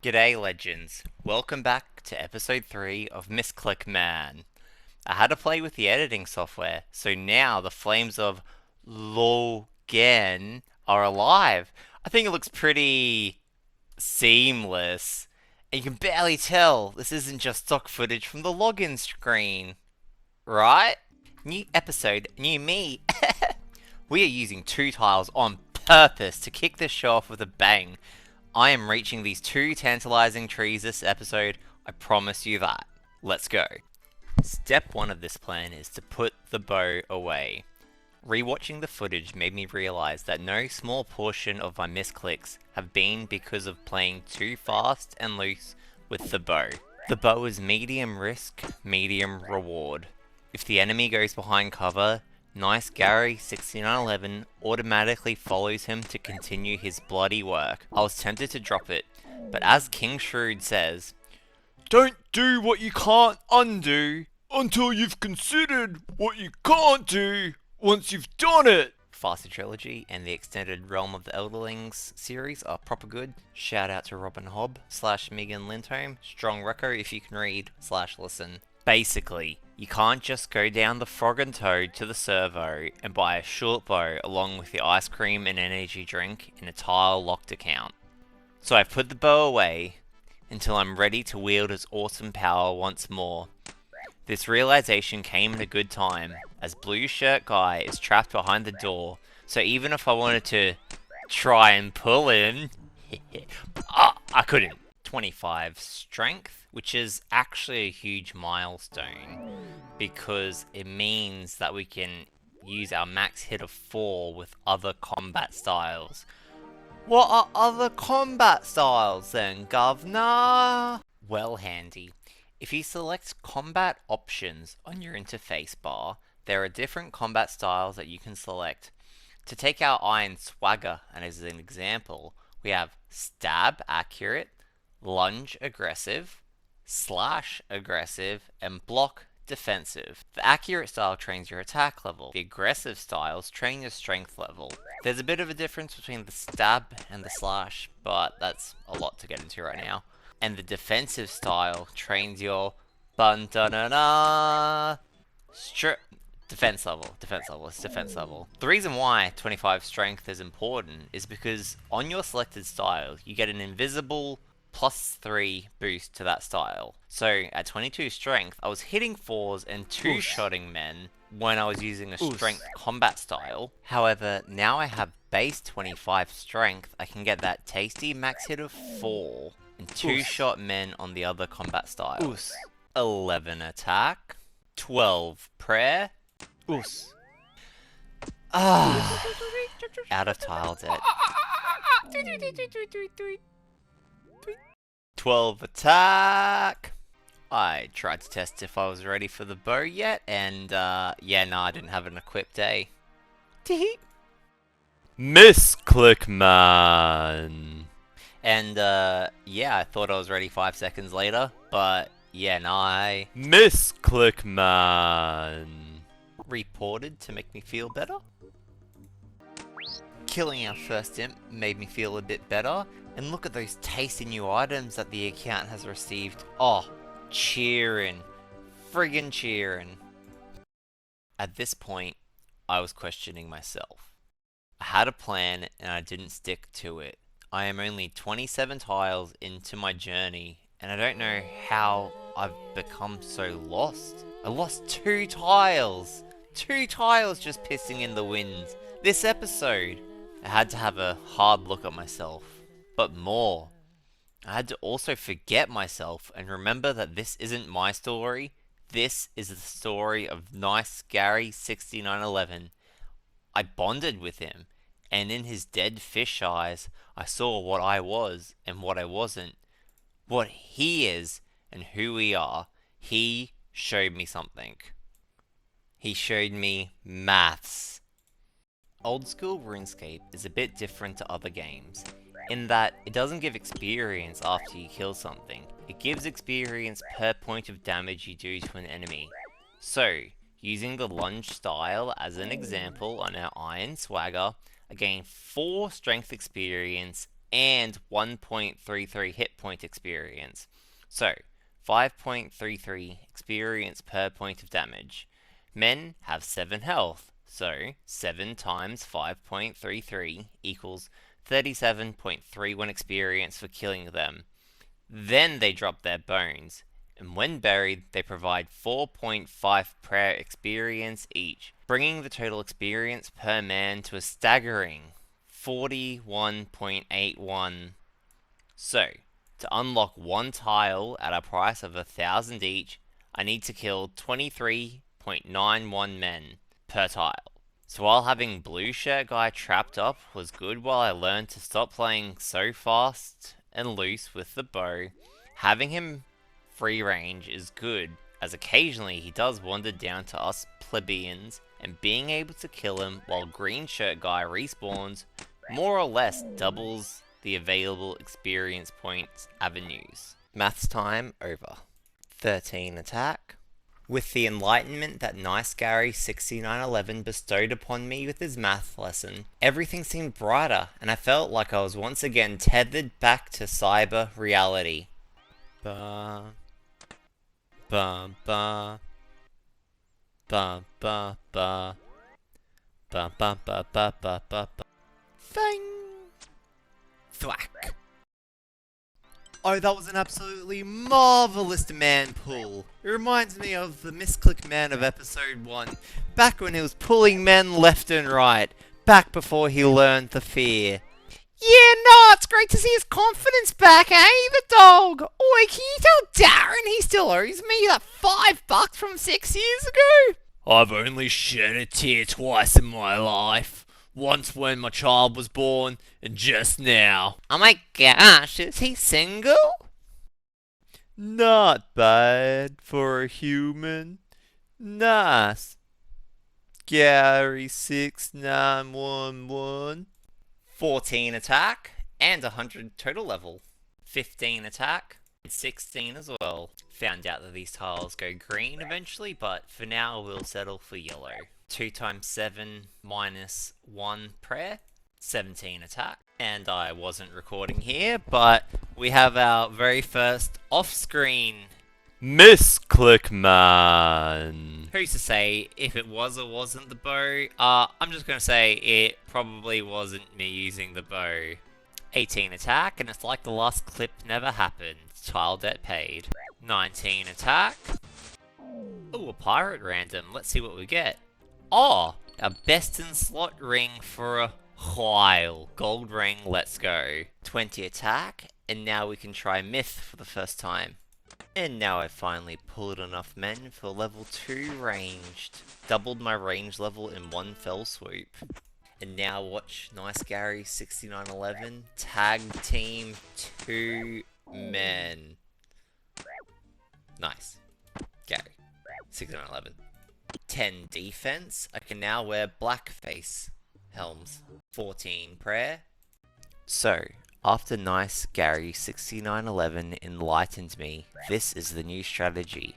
G'day, legends. Welcome back to episode 3 of Misclick Man. I had to play with the editing software, so now the flames of Logan are alive. I think it looks pretty seamless. And you can barely tell this isn't just stock footage from the login screen. Right? New episode, new me. We are using two tiles on purpose to kick this show off with a bang. I am reaching these two tantalizing trees this episode, I promise you that. Let's go. Step 1 of this plan is to put the bow away. Rewatching the footage made me realise that no small portion of my misclicks have been because of playing too fast and loose with the bow. The bow is medium risk, medium reward. If the enemy goes behind cover, Nice Gary 6911 automatically follows him to continue his bloody work. I was tempted to drop it, but as King Shrewd says, don't do what you can't undo until you've considered what you can't do once you've done it. Faster Trilogy and the extended Realm of the Elderlings series are proper good. Shout out to Robin Hobb / Megan Lindholm, strong reco if you can read / listen. Basically, you can't just go down the Frog and Toad to the servo and buy a short bow along with the ice cream and energy drink in a tile locked account. So I've put the bow away until I'm ready to wield its awesome power once more. This realization came at a good time, as Blue Shirt Guy is trapped behind the door, so even if I wanted to try and pull in, I couldn't. 25 strength, which is actually a huge milestone, because it means that we can use our max hit of 4 with other combat styles. What are other combat styles then, governor? Well, handy. If you select combat options on your interface bar, there are different combat styles that you can select. To take our Iron Swagger, and as an example, we have Stab Accurate, Lunge Aggressive, Slash Aggressive, and Block Defensive. The accurate style trains your attack level. The aggressive styles train your strength level. There's a bit of a difference between the stab and the slash, but that's a lot to get into right now. And the defensive style trains your defense level. It's defense level. The reason why 25 strength is important is because on your selected style, you get an invisible +3 boost to that style. So at 22 strength, I was hitting 4s and 2-shotting men when I was using a strength combat style. However, now I have base 25 strength, I can get that tasty max hit of 4 and 2-shot men on the other combat styles. 11 attack, 12 prayer. Out of tile debt. 12 attack. I tried to test if I was ready for the bow yet, and yeah, no, I didn't have an equipped day. Misclick Man. And yeah, I thought I was ready 5 seconds later, but yeah, no, I Misclick Man. reported to make me feel better. Killing our first imp made me feel a bit better, and look at those tasty new items that the account has received. Oh, cheering. Friggin' cheering. At this point, I was questioning myself. I had a plan and I didn't stick to it. I am only 27 tiles into my journey, and I don't know how I've become so lost. I lost 2 tiles! 2 tiles just pissing in the wind. This episode, I had to have a hard look at myself. But more, I had to also forget myself and remember that this isn't my story. This is the story of Nice Gary 6911. I bonded with him, and in his dead fish eyes, I saw what I was and what I wasn't. What he is and who we are. He showed me something. He showed me maths. Old school RuneScape is a bit different to other games, in that it doesn't give experience after you kill something. It gives experience per point of damage you do to an enemy. So, using the lunge style as an example on our Iron Swagger, I gain 4 strength experience and 1.33 hit point experience. So, 5.33 experience per point of damage. Men have 7 health, so 7 times 5.33 equals 37.31 experience for killing them. Then they drop their bones, and when buried, they provide 4.5 prayer experience each, bringing the total experience per man to a staggering 41.81. So, to unlock one tile at a price of 1,000 each, I need to kill 23.91 men per tile. So while having blue shirt guy trapped up was good while I learned to stop playing so fast and loose with the bow, having him free range is good, as occasionally he does wander down to us plebeians, and being able to kill him while green shirt guy respawns more or less doubles the available experience points avenues. Maths time over. 13 attack. With the enlightenment that Nice Gary 6911 bestowed upon me with his math lesson, everything seemed brighter, and I felt like I was once again tethered back to cyber reality. Ba ba ba ba ba ba ba ba ba ba ba ba. Thing. Thwack. Oh, that was an absolutely marvellous man pull. It reminds me of the Misclick Man of episode 1, back when he was pulling men left and right, back before he learned the fear. Yeah, no, it's great to see his confidence back, eh, the dog? Oi, can you tell Darren he still owes me that $5 from 6 years ago? I've only shed a tear twice in my life. Once when my child was born, and just now. Oh my gosh, is he single? Not bad for a human. Nice. Gary 6911. 14 attack, and 100 total level. 15 attack, and 16 as well. Found out that these tiles go green eventually, but for now we'll settle for yellow. 2 times 7 minus 1 prayer, 17 attack. And I wasn't recording here, but we have our very first off-screen Misclick Man. Who's to say if it was or wasn't the bow? I'm just going to say it probably wasn't me using the bow. 18 attack, and it's like the last clip never happened. Tile debt paid. 19 attack. Ooh, a pirate random. Let's see what we get. Oh, a best in slot ring for a while. Gold ring, let's go. 20 attack, and now we can try myth for the first time. And now I finally pulled enough men for level 2 ranged. Doubled my range level in one fell swoop. And now watch Nice Gary 6911 tag team 2 men. Nice. Gary 6911. 10 defense. I can now wear blackface helms. 14 prayer. So, after Nice Gary 6911 enlightened me, this is the new strategy.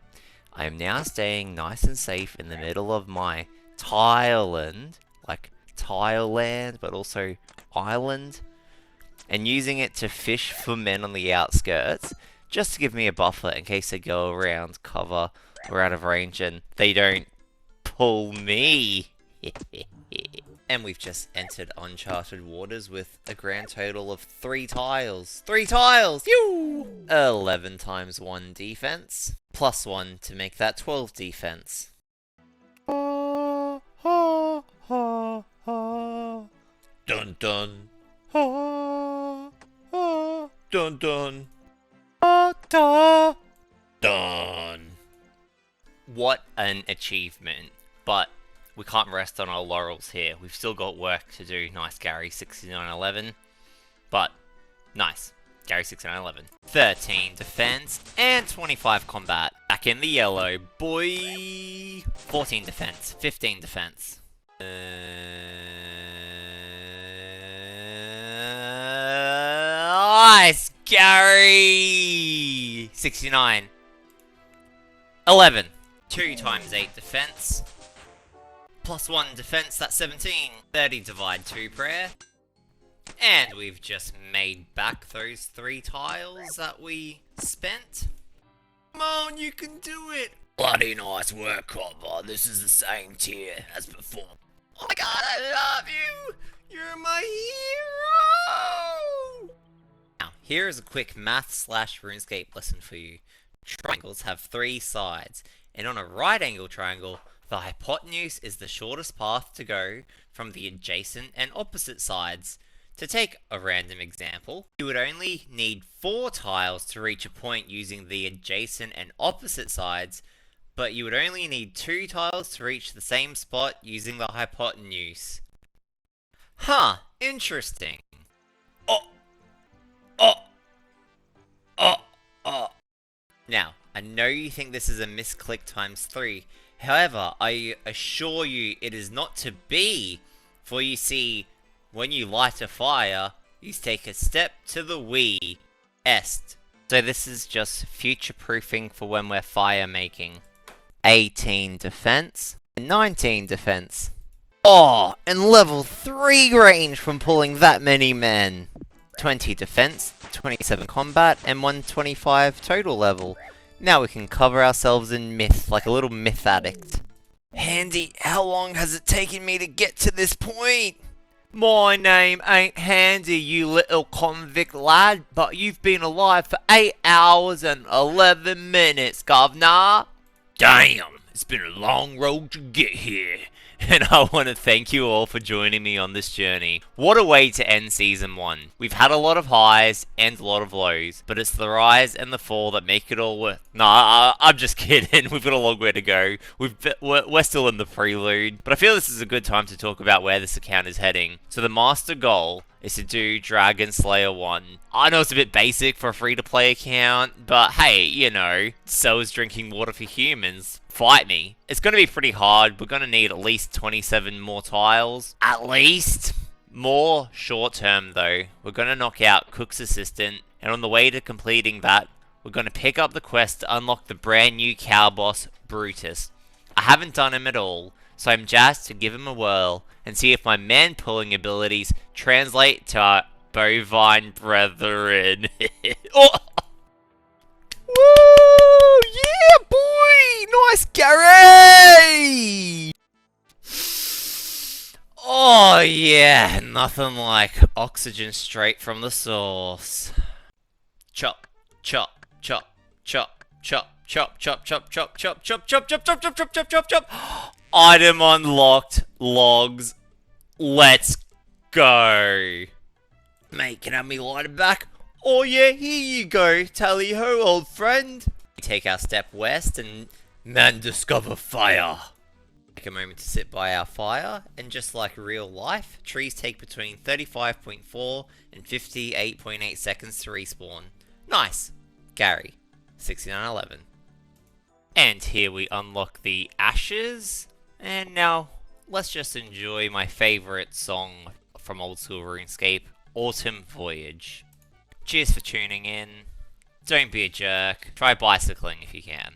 I am now staying nice and safe in the middle of my Thailand, like Thailand, but also island, and using it to fish for men on the outskirts, just to give me a buffer in case they go around cover or out of range and they don't pull me. And we've just entered uncharted waters with a grand total of 3 tiles. 3 tiles! Phew! 11 times 1 defense, plus 1 to make that 12 defense. Ha ha ha ha. Dun dun. Ha ha. Dun dun. Ha da. Done. What an achievement. But we can't rest on our laurels here. We've still got work to do. Nice Gary 6911. But nice. Gary 6911. 13 defense and 25 combat. Back in the yellow, boy. 14 defense, 15 defense. Nice Gary 69. 11. 2 times 8 defense. Plus 1 defense, that's 17. 30 divide 2 prayer. And we've just made back those 3 tiles that we spent. Come on, you can do it! Bloody nice work, Copper. This is the same tier as before. Oh my god, I love you! You're my hero! Now, here is a quick math/RuneScape lesson for you. Triangles have 3 sides, and on a right angle triangle, the hypotenuse is the shortest path to go from the adjacent and opposite sides. To take a random example, you would only need 4 tiles to reach a point using the adjacent and opposite sides, but you would only need 2 tiles to reach the same spot using the hypotenuse. Huh, interesting. Oh, oh, oh, oh. Now, I know you think this is a misclick times 3, however, I assure you it is not to be, for you see, when you light a fire, you take a step to the est. So this is just future-proofing for when we're fire making. 18 defense, 19 defense. Oh, and level 3 range from pulling that many men. 20 defense, 27 combat, and 125 total level. Now we can cover ourselves in myth, like a little myth addict. Handy, how long has it taken me to get to this point? My name ain't Handy, you little convict lad, but you've been alive for 8 hours and 11 minutes, governor. Damn, it's been a long road to get here. And I want to thank you all for joining me on this journey. What a way to end Season 1. We've had a lot of highs and a lot of lows, but it's the rise and the fall that make it all worth... Nah, I'm just kidding. We've got a long way to go. We're still in the prelude. But I feel this is a good time to talk about where this account is heading. So the master goal is to do Dragon Slayer 1. I know it's a bit basic for a free-to-play account, but hey, you know, so is drinking water for humans. Fight me. It's going to be pretty hard. We're going to need at least 27 more tiles. At least. More short-term, though. We're going to knock out Cook's Assistant, and on the way to completing that, we're going to pick up the quest to unlock the brand new cow boss, Brutus. I haven't done him at all, so I'm jazzed to give him a whirl and see if my man-pulling abilities translate to our bovine brethren. Oh! Woo! Yeah, boy! Nice, Gary! Oh yeah, nothing like oxygen straight from the source. Chop, chop, chop, chop, chop, chop, chop, chop, chop, chop, chop, chop, chop, chop, chop, chop, chop, chop, chop. Item unlocked. Logs. Let's go. Mate, can I have me lighter back? Oh yeah, here you go, tally ho, old friend. We take our step west and Man, discover fire. take a moment to sit by our fire, and just like real life, trees take between 35.4 and 58.8 seconds to respawn. Nice. Gary, 6911. And here we unlock the ashes, and now let's just enjoy my favourite song from old school RuneScape, Autumn Voyage. Cheers for tuning in. Don't be a jerk. Try bicycling if you can.